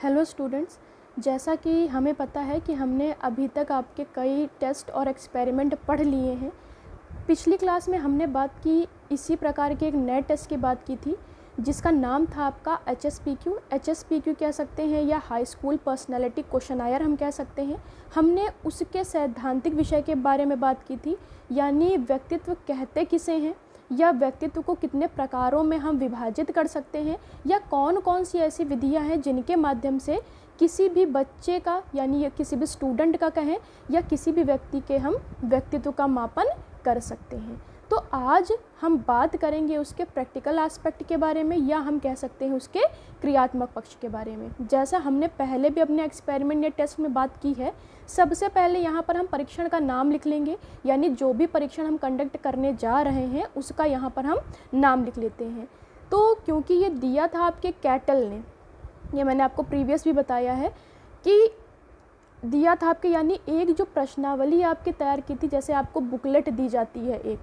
Hello students, जैसा कि हमें पता है कि हमने अभी तक आपके कई टेस्ट और एक्सपेरिमेंट पढ़ लिए हैं। पिछली क्लास में हमने बात की इसी प्रकार के एक नए टेस्ट की बात की थी जिसका नाम था आपका एच एस पी क्यू कह सकते हैं या हाई स्कूल पर्सनैलिटी क्वेश्चनायर हम कह सकते हैं। हमने उसके सैद्धांतिक विषय के बारे में बात की थी, यानी व्यक्तित्व कहते किसे हैं या व्यक्तित्व को कितने प्रकारों में हम विभाजित कर सकते हैं या कौन कौन सी ऐसी विधियां हैं जिनके माध्यम से किसी भी बच्चे का यानी किसी भी स्टूडेंट का कहें या किसी भी व्यक्ति के हम व्यक्तित्व का मापन कर सकते हैं। तो आज हम बात करेंगे उसके प्रैक्टिकल एस्पेक्ट के बारे में या हम कह सकते हैं उसके क्रियात्मक पक्ष के बारे में। जैसा हमने पहले भी अपने एक्सपेरिमेंट या टेस्ट में बात की है, सबसे पहले यहाँ पर हम परीक्षण का नाम लिख लेंगे, यानी जो भी परीक्षण हम कंडक्ट करने जा रहे हैं उसका यहाँ पर हम नाम लिख लेते हैं। तो क्योंकि ये दिया था आपके कैटल ने, ये मैंने आपको प्रीवियस भी बताया है कि दिया था आपके, यानी एक जो प्रश्नावली आपके तैयार की थी, जैसे आपको बुकलेट दी जाती है,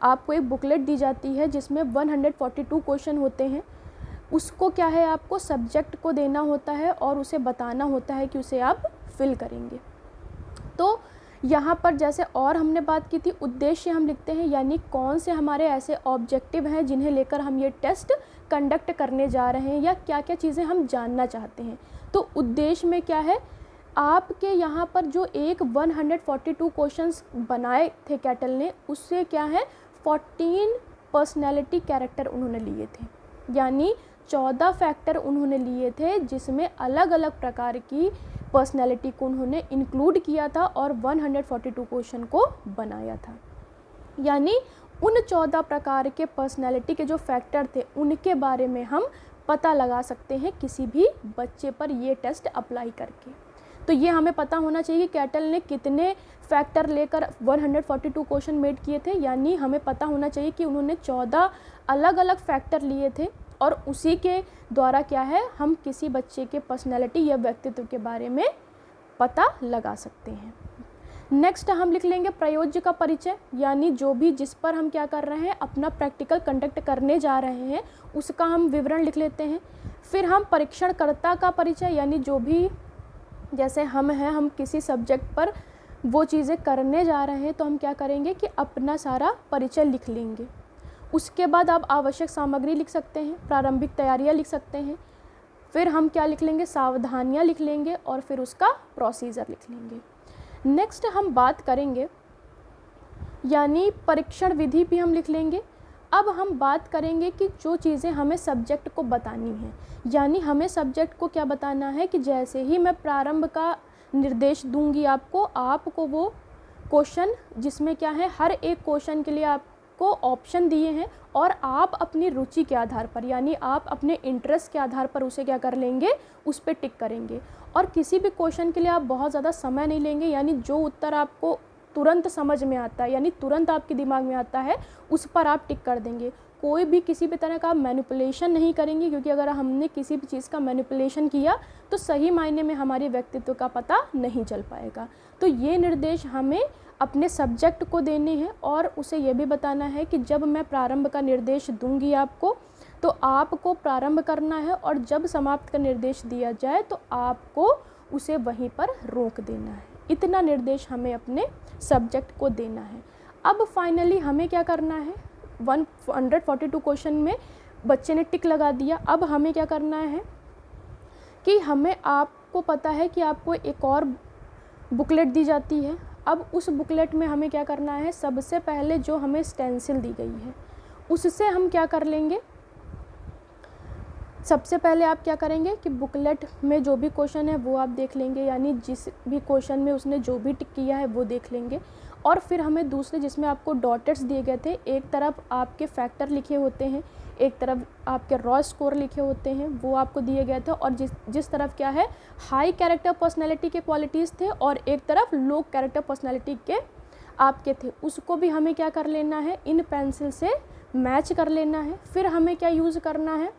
आपको एक बुकलेट दी जाती है जिसमें 142 क्वेश्चन होते हैं। उसको क्या है, आपको सब्जेक्ट को देना होता है और उसे बताना होता है कि उसे आप फिल करेंगे। तो यहाँ पर जैसे और हमने बात की थी, उद्देश्य हम लिखते हैं, यानी कौन से हमारे ऐसे ऑब्जेक्टिव हैं जिन्हें लेकर हम ये टेस्ट कंडक्ट करने जा रहे हैं या क्या क्या चीज़ें हम जानना चाहते हैं। तो उद्देश्य में क्या है, आपके यहाँ पर जो एक 142 क्वेश्चंस बनाए थे कैटल ने, उससे क्या है 14 पर्सनैलिटी कैरेक्टर उन्होंने लिए थे, यानी 14 फैक्टर उन्होंने लिए थे जिसमें अलग अलग प्रकार की पर्सनैलिटी को उन्होंने इंक्लूड किया था और 142 क्वेश्चन को बनाया था। यानी उन 14 प्रकार के पर्सनैलिटी के जो फैक्टर थे उनके बारे में हम पता लगा सकते हैं किसी भी बच्चे पर ये टेस्ट अप्लाई करके। तो ये हमें पता होना चाहिए कि कैटल ने कितने फैक्टर लेकर 142 क्वेश्चन मेड किए थे, यानी हमें पता होना चाहिए कि उन्होंने 14 अलग अलग फैक्टर लिए थे और उसी के द्वारा क्या है हम किसी बच्चे के पर्सनैलिटी या व्यक्तित्व के बारे में पता लगा सकते हैं। नेक्स्ट हम लिख लेंगे प्रयोज्य का परिचय, यानी जो भी जिस पर हम क्या कर रहे हैं अपना प्रैक्टिकल कंडक्ट करने जा रहे हैं उसका हम विवरण लिख लेते हैं। फिर हम परीक्षणकर्ता का परिचय, यानी जो भी जैसे हम हैं, हम किसी सब्जेक्ट पर वो चीज़ें करने जा रहे हैं तो हम क्या करेंगे कि अपना सारा परिचय लिख लेंगे। उसके बाद आप आवश्यक सामग्री लिख सकते हैं, प्रारंभिक तैयारियां लिख सकते हैं, फिर हम क्या लिख लेंगे सावधानियां लिख लेंगे और फिर उसका प्रोसीजर लिख लेंगे। नेक्स्ट हम बात करेंगे यानी परीक्षण विधि भी हम लिख लेंगे। अब हम बात करेंगे कि जो चीज़ें हमें सब्जेक्ट को बतानी हैं, यानी हमें सब्जेक्ट को क्या बताना है कि जैसे ही मैं प्रारंभ का निर्देश दूंगी आपको वो क्वेश्चन जिसमें क्या है हर एक क्वेश्चन के लिए आपको ऑप्शन दिए हैं और आप अपनी रुचि के आधार पर यानी आप अपने इंटरेस्ट के आधार पर उसे क्या कर लेंगे, उस पर टिक करेंगे। और किसी भी क्वेश्चन के लिए आप बहुत ज़्यादा समय नहीं लेंगे, यानी जो उत्तर आपको तुरंत समझ में आता है यानी तुरंत आपके दिमाग में आता है उस पर आप टिक कर देंगे। कोई भी किसी भी तरह का मैनिपुलेशन नहीं करेंगे, क्योंकि अगर हमने किसी भी चीज़ का मैनिपुलेशन किया तो सही मायने में हमारे व्यक्तित्व का पता नहीं चल पाएगा। तो ये निर्देश हमें अपने सब्जेक्ट को देने हैं और उसे ये भी बताना है कि जब मैं प्रारंभ का निर्देश दूंगी आपको तो आपको प्रारंभ करना है और जब समाप्त का निर्देश दिया जाए तो आपको उसे वहीं पर रोक देना है। इतना निर्देश हमें अपने सब्जेक्ट को देना है। अब फाइनली हमें क्या करना है, 142 क्वेश्चन में बच्चे ने टिक लगा दिया। अब हमें क्या करना है कि हमें आपको पता है कि आपको एक और बुकलेट दी जाती है। अब उस बुकलेट में हमें क्या करना है, सबसे पहले जो हमें स्टेंसिल दी गई है उससे हम क्या कर लेंगे, सबसे पहले आप क्या करेंगे कि बुकलेट में जो भी क्वेश्चन है वो आप देख लेंगे, यानी जिस भी क्वेश्चन में उसने जो भी टिक किया है वो देख लेंगे। और फिर हमें दूसरे जिसमें आपको डॉटेट्स दिए गए थे, एक तरफ आपके फैक्टर लिखे होते हैं, एक तरफ आपके रॉ स्कोर लिखे होते हैं, वो आपको दिए गए थे। और जिस तरफ क्या है हाई कैरेक्टर पर्सनैलिटी के क्वालिटीज़ थे और एक तरफ लो कैरेक्टर पर्सनैलिटी के आपके थे, उसको भी हमें क्या कर लेना है, इन पेंसिल से मैच कर लेना है। फिर हमें क्या यूज़ करना है,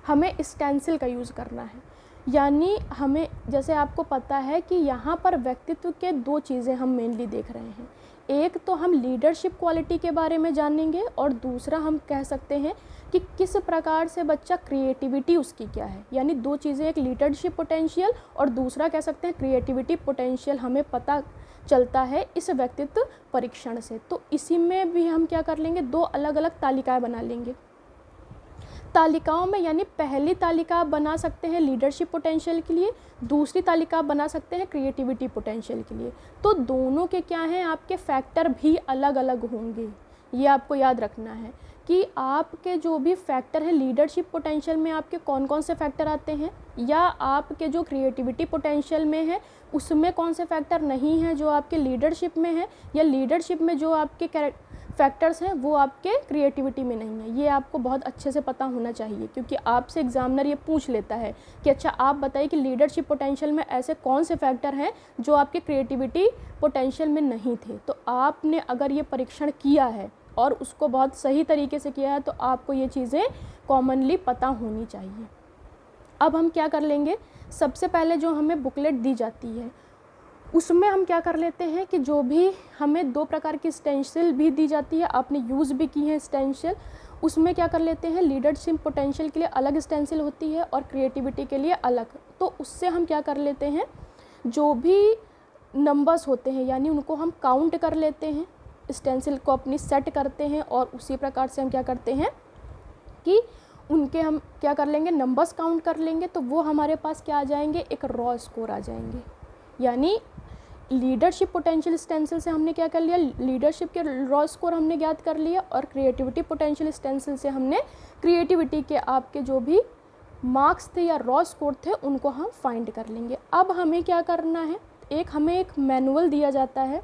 हमें स्टेंसिल का यूज़ करना है। यानी हमें जैसे आपको पता है कि यहाँ पर व्यक्तित्व के दो चीज़ें हम मेनली देख रहे हैं, एक तो हम लीडरशिप क्वालिटी के बारे में जानेंगे और दूसरा हम कह सकते हैं कि किस प्रकार से बच्चा क्रिएटिविटी उसकी क्या है। यानी दो चीज़ें, एक लीडरशिप पोटेंशियल और दूसरा कह सकते हैं क्रिएटिविटी पोटेंशियल, हमें पता चलता है इस व्यक्तित्व परीक्षण से। तो इसी में भी हम क्या कर लेंगे, दो अलग अलग तालिकाएं बना लेंगे। तालिकाओं में यानी पहली तालिका आप बना सकते हैं लीडरशिप पोटेंशियल के लिए, दूसरी तालिका आप बना सकते हैं क्रिएटिविटी पोटेंशियल के लिए। तो दोनों के क्या हैं, आपके फैक्टर भी अलग अलग होंगे। ये आपको याद रखना है कि आपके जो भी फैक्टर हैं लीडरशिप पोटेंशियल में आपके कौन कौन से फैक्टर आते हैं, या आपके जो क्रिएटिविटी पोटेंशियल में है उसमें कौन से फैक्टर नहीं हैं जो आपके लीडरशिप में है, या लीडरशिप में जो आपके फैक्टर्स हैं वो आपके क्रिएटिविटी में नहीं है। ये आपको बहुत अच्छे से पता होना चाहिए, क्योंकि आपसे एग्जामिनर ये पूछ लेता है कि अच्छा आप बताइए कि लीडरशिप पोटेंशियल में ऐसे कौन से फैक्टर हैं जो आपके क्रिएटिविटी पोटेंशियल में नहीं थे। तो आपने अगर ये परीक्षण किया है और उसको बहुत सही तरीके से किया है तो आपको ये चीज़ें कॉमनली पता होनी चाहिए। अब हम क्या कर लेंगे, सबसे पहले जो हमें बुकलेट दी जाती है उसमें हम क्या कर लेते हैं कि जो भी हमें दो प्रकार की स्टेंसिल भी दी जाती है, आपने यूज़ भी की है स्टेंसिल, उसमें क्या कर लेते हैं लीडरशिप पोटेंशियल के लिए अलग स्टेंसिल होती है और क्रिएटिविटी के लिए अलग। तो उससे हम क्या कर लेते हैं, जो भी नंबर्स होते हैं यानी उनको हम काउंट कर लेते हैं, स्टेंसिल को अपनी सेट करते हैं और उसी प्रकार से हम क्या करते हैं कि उनके हम क्या कर लेंगे, नंबर्स काउंट कर लेंगे। तो वो हमारे पास क्या आ जाएंगे, एक रॉ स्कोर आ जाएंगे। यानी लीडरशिप पोटेंशियल स्टेंसिल से हमने क्या कर लिया, लीडरशिप के रॉ स्कोर हमने ज्ञात कर लिया, और क्रिएटिविटी पोटेंशियल स्टेंसिल से हमने क्रिएटिविटी के आपके जो भी मार्क्स थे या रॉ स्कोर थे उनको हम फाइंड कर लेंगे। अब हमें क्या करना है, हमें एक मैनुअल दिया जाता है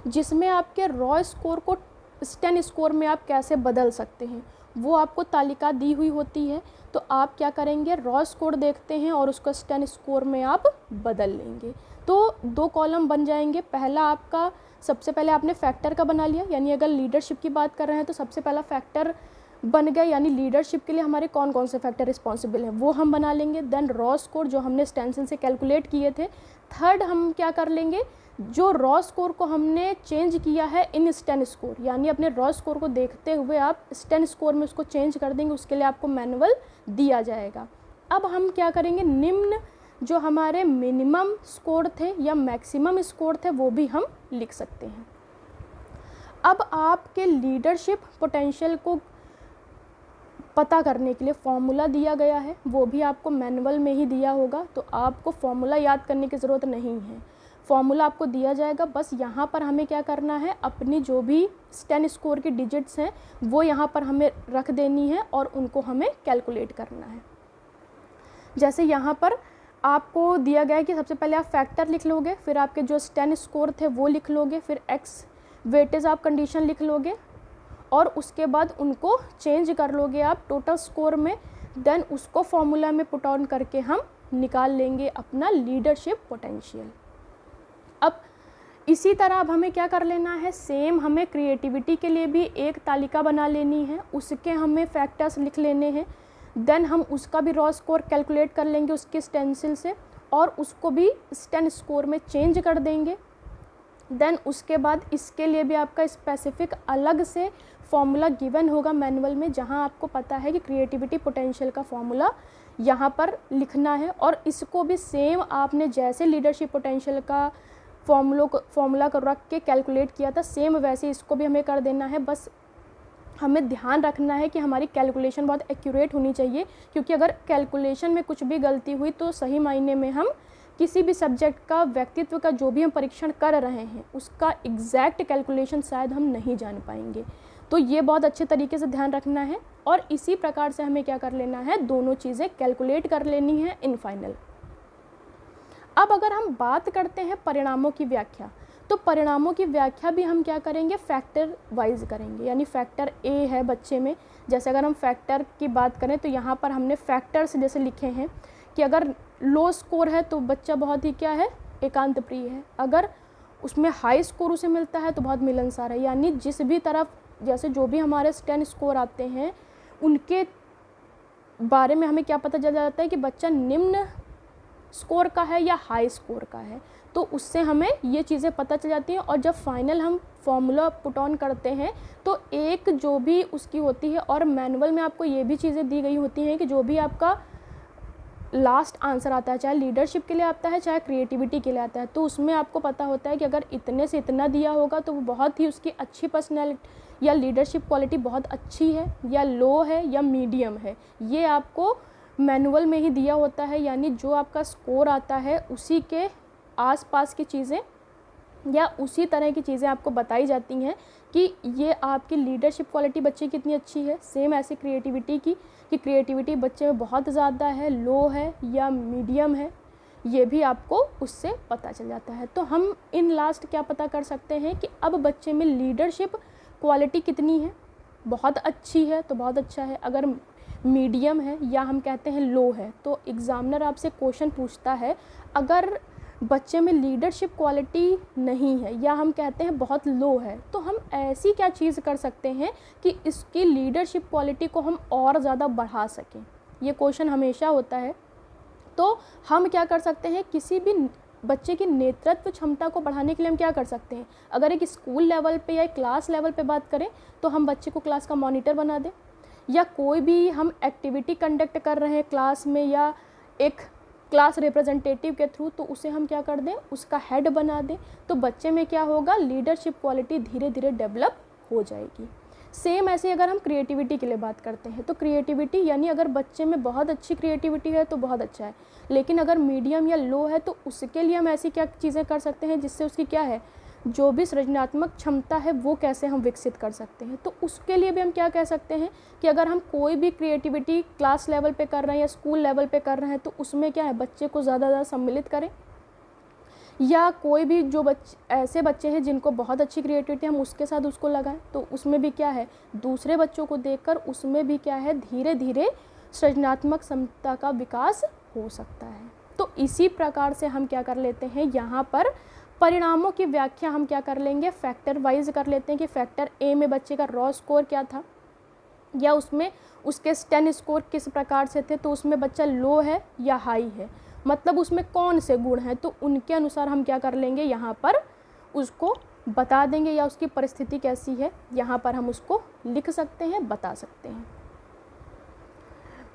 जिसमें आपके रॉ स्कोर को स्टेन स्कोर में आप कैसे बदल सकते हैं वो आपको तालिका दी हुई होती है। तो आप क्या करेंगे, रॉ स्कोर देखते हैं और उसको स्टेन स्कोर में आप बदल लेंगे। तो दो कॉलम बन जाएंगे। पहला आपका, सबसे पहले आपने फैक्टर का बना लिया, यानी अगर लीडरशिप की बात कर रहे हैं तो सबसे पहला फैक्टर बन गया, यानी लीडरशिप के लिए हमारे कौन कौन से फैक्टर रिस्पॉन्सिबल हैं वो हम बना लेंगे। देन रॉ स्कोर जो हमने स्टेंसिल से कैलकुलेट किए थे। थर्ड हम क्या कर लेंगे, जो रॉ स्कोर को हमने चेंज किया है इन स्टेन स्कोर, यानी अपने रॉ स्कोर को देखते हुए आप स्टेन स्कोर में उसको चेंज कर देंगे, उसके लिए आपको मैनुअल दिया जाएगा। अब हम क्या करेंगे, निम्न जो हमारे मिनिमम स्कोर थे या मैक्सिमम स्कोर थे वो भी हम लिख सकते हैं। अब आपके लीडरशिप पोटेंशियल को पता करने के लिए फॉर्मूला दिया गया है, वो भी आपको मैनुअल में ही दिया होगा, तो आपको फॉर्मूला याद करने की ज़रूरत नहीं है। फॉर्मूला आपको दिया जाएगा, बस यहाँ पर हमें क्या करना है, अपनी जो भी स्टेन स्कोर की डिजिट्स हैं वो यहाँ पर हमें रख देनी है और उनको हमें कैलकुलेट करना है। जैसे यहाँ पर आपको दिया गया है कि सबसे पहले आप फैक्टर लिख लोगे, फिर आपके जो स्टेन स्कोर थे वो लिख लोगे, फिर एक्स वेटेज आप कंडीशन लिख लोगे और उसके बाद उनको चेंज कर लोगे आप टोटल स्कोर में। देन उसको फॉर्मूला में पुट ऑन करके हम निकाल लेंगे अपना लीडरशिप पोटेंशियल। अब इसी तरह अब हमें क्या कर लेना है, सेम हमें क्रिएटिविटी के लिए भी एक तालिका बना लेनी है, उसके हमें फैक्टर्स लिख लेने हैं। देन हम उसका भी रॉ स्कोर कैलकुलेट कर लेंगे उसके स्टेंसिल से और उसको भी स्टेन स्कोर में चेंज कर देंगे। देन उसके बाद इसके लिए भी आपका स्पेसिफिक अलग से फॉर्मूला गिवन होगा मैनुअल में, जहां आपको पता है कि क्रिएटिविटी पोटेंशियल का फॉर्मूला यहां पर लिखना है। और इसको भी सेम आपने जैसे लीडरशिप पोटेंशियल का फॉर्मूला को रख के कैलकुलेट किया था, सेम वैसे इसको भी हमें कर देना है। बस हमें ध्यान रखना है कि हमारी कैलकुलेशन बहुत एक्यूरेट होनी चाहिए, क्योंकि अगर कैलकुलेशन में कुछ भी गलती हुई तो सही मायने में हम किसी भी सब्जेक्ट का, व्यक्तित्व का जो भी हम परीक्षण कर रहे हैं उसका एग्जैक्ट कैलकुलेशन शायद हम नहीं जान पाएंगे। तो ये बहुत अच्छे तरीके से ध्यान रखना है और इसी प्रकार से हमें क्या कर लेना है, दोनों चीज़ें कैलकुलेट कर लेनी है इन फाइनल। अब अगर हम बात करते हैं परिणामों की व्याख्या, तो परिणामों की व्याख्या भी हम क्या करेंगे, फैक्टर वाइज करेंगे। यानी फैक्टर ए है बच्चे में, जैसे अगर हम फैक्टर की बात करें तो यहाँ पर हमने फैक्टर्स जैसे लिखे हैं कि अगर लो स्कोर है तो बच्चा बहुत ही क्या है, एकांत प्रिय है। अगर उसमें हाई स्कोर उसे मिलता है तो बहुत मिलनसार है। यानी जिस भी तरफ, जैसे जो भी हमारे स्टेन स्कोर आते हैं उनके बारे में हमें क्या पता चल जाता है कि बच्चा निम्न स्कोर का है या हाई स्कोर का है। तो उससे हमें ये चीज़ें पता चल जाती हैं। और जब फाइनल हम फॉर्मूला पुट ऑन करते हैं तो एक जो भी उसकी होती है, और मैनुअल में आपको ये भी चीज़ें दी गई होती हैं कि जो भी आपका लास्ट आंसर आता है, चाहे लीडरशिप के लिए आता है चाहे क्रिएटिविटी के लिए आता है, तो उसमें आपको पता होता है कि अगर इतने से इतना दिया होगा तो वो बहुत ही उसकी अच्छी पर्सनैलिटी या लीडरशिप क्वालिटी बहुत अच्छी है या लो है या मीडियम है। ये आपको मैनुअल में ही दिया होता है, यानी जो आपका स्कोर आता है उसी के आसपास की चीज़ें या उसी तरह की चीज़ें आपको बताई जाती हैं कि ये आपकी लीडरशिप क्वालिटी बच्चे की कितनी अच्छी है। सेम ऐसे क्रिएटिविटी की, कि क्रिएटिविटी बच्चे में बहुत ज़्यादा है, लो है या मीडियम है, ये भी आपको उससे पता चल जाता है। तो हम इन लास्ट क्या पता कर सकते हैं कि अब बच्चे में लीडरशिप क्वालिटी कितनी है, बहुत अच्छी है तो बहुत अच्छा है, अगर मीडियम है या हम कहते हैं लो है, तो एग्ज़ामिनर आपसे क्वेश्चन पूछता है अगर बच्चे में लीडरशिप क्वालिटी नहीं है या हम कहते हैं बहुत लो है, तो हम ऐसी क्या चीज़ कर सकते हैं कि इसकी लीडरशिप क्वालिटी को हम और ज़्यादा बढ़ा सकें। ये क्वेश्चन हमेशा होता है। तो हम क्या कर सकते हैं, किसी भी बच्चे की नेतृत्व क्षमता को बढ़ाने के लिए हम क्या कर सकते हैं। अगर एक स्कूल लेवल पे या एक क्लास लेवल पे बात करें तो हम बच्चे को क्लास का मॉनिटर बना दें, या कोई भी हम एक्टिविटी कंडक्ट कर रहे हैं क्लास में या एक क्लास रिप्रेजेंटेटिव के थ्रू, तो उसे हम क्या कर दें, उसका हेड बना दें। तो बच्चे में क्या होगा, लीडरशिप क्वालिटी धीरे धीरे डेवलप हो जाएगी। सेम ऐसे अगर हम क्रिएटिविटी के लिए बात करते हैं तो क्रिएटिविटी यानी अगर बच्चे में बहुत अच्छी क्रिएटिविटी है तो बहुत अच्छा है, लेकिन अगर मीडियम या लो है तो उसके लिए हम ऐसी क्या चीज़ें कर सकते हैं जिससे उसकी क्या है, जो भी सृजनात्मक क्षमता है वो कैसे हम विकसित कर सकते हैं। तो उसके लिए भी हम क्या कह सकते हैं कि अगर हम कोई भी क्रिएटिविटी क्लास लेवल पे कर रहे हैं या स्कूल लेवल पे कर रहे हैं तो उसमें क्या है, बच्चे को ज़्यादा सम्मिलित करें, या कोई भी जो ऐसे बच्चे हैं जिनको बहुत अच्छी क्रिएटिविटी हम उसके साथ उसको लगाएं, तो उसमें भी क्या है, दूसरे बच्चों को देखकर उसमें भी क्या है, धीरे धीरे सृजनात्मक क्षमता का विकास हो सकता है। तो इसी प्रकार से हम क्या कर लेते हैं, यहाँ पर परिणामों की व्याख्या हम क्या कर लेंगे, फैक्टर वाइज कर लेते हैं कि फैक्टर ए में बच्चे का रॉ स्कोर क्या था या उसमें उसके स्टेन स्कोर किस प्रकार से थे, तो उसमें बच्चा लो है या हाई है, मतलब उसमें कौन से गुण हैं, तो उनके अनुसार हम क्या कर लेंगे, यहाँ पर उसको बता देंगे, या उसकी परिस्थिति कैसी है यहाँ पर हम उसको लिख सकते हैं, बता सकते हैं।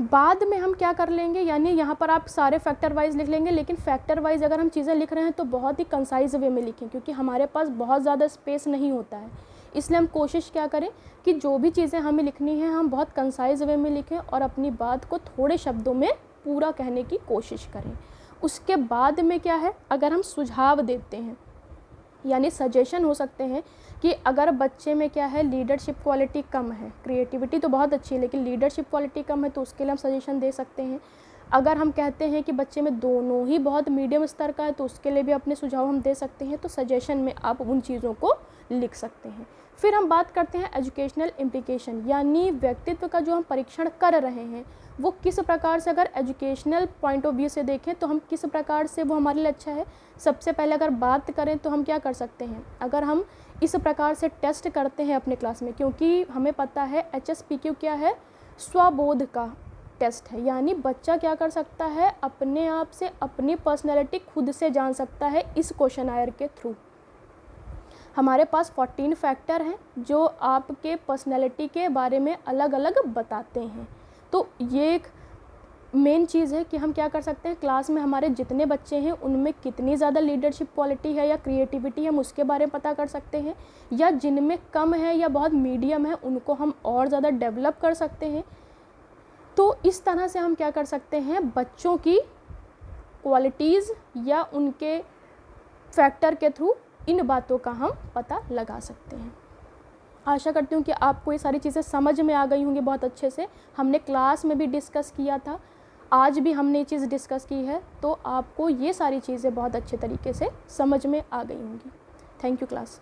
बाद में हम क्या कर लेंगे, यानी यहाँ पर आप सारे फैक्टर वाइज लिख लेंगे, लेकिन फैक्टर वाइज अगर हम चीज़ें लिख रहे हैं तो बहुत ही कंसाइज वे में लिखें, क्योंकि हमारे पास बहुत ज़्यादा स्पेस नहीं होता है। इसलिए हम कोशिश क्या करें कि जो भी चीज़ें हमें लिखनी है हम बहुत कंसाइज वे में लिखें और अपनी बात को थोड़े शब्दों में पूरा कहने की कोशिश करें। उसके बाद में क्या है, अगर हम सुझाव देते हैं यानी सजेशन हो सकते हैं कि अगर बच्चे में क्या है, लीडरशिप क्वालिटी कम है, क्रिएटिविटी तो बहुत अच्छी है लेकिन लीडरशिप क्वालिटी कम है, तो उसके लिए हम सजेशन दे सकते हैं। अगर हम कहते हैं कि बच्चे में दोनों ही बहुत मीडियम स्तर का है तो उसके लिए भी अपने सुझाव हम दे सकते हैं। तो सजेशन में आप उन चीज़ों को लिख सकते हैं। फिर हम बात करते हैं एजुकेशनल इम्प्लीकेशन, यानी व्यक्तित्व का जो हम परीक्षण कर रहे हैं वो किस प्रकार से, अगर एजुकेशनल पॉइंट ऑफ व्यू से देखें तो हम किस प्रकार से वो हमारे लिए अच्छा है। सबसे पहले अगर बात करें तो हम क्या कर सकते हैं, अगर हम इस प्रकार से टेस्ट करते हैं अपने क्लास में, क्योंकि हमें पता है HSPQ क्या है, स्वबोध का टेस्ट है, यानी बच्चा क्या कर सकता है, अपने आप से अपनी पर्सनैलिटी खुद से जान सकता है इस क्वेश्चनायर के थ्रू। हमारे पास 14 फैक्टर हैं जो आपके पर्सनैलिटी के बारे में अलग अलग बताते हैं। तो ये एक मेन चीज़ है कि हम क्या कर सकते हैं, क्लास में हमारे जितने बच्चे हैं उनमें कितनी ज़्यादा लीडरशिप क्वालिटी है या क्रिएटिविटी हम उसके बारे में पता कर सकते हैं, या जिनमें कम है या बहुत मीडियम है उनको हम और ज़्यादा डेवलप कर सकते हैं। तो इस तरह से हम क्या कर सकते हैं, बच्चों की क्वालिटीज़ या उनके फैक्टर के थ्रू इन बातों का हम पता लगा सकते हैं। आशा करती हूँ कि आपको ये सारी चीज़ें समझ में आ गई होंगी बहुत अच्छे से। हमने क्लास में भी डिस्कस किया था, आज भी हमने ये चीज़ डिस्कस की है, तो आपको ये सारी चीज़ें बहुत अच्छे तरीके से समझ में आ गई होंगी। Thank you class.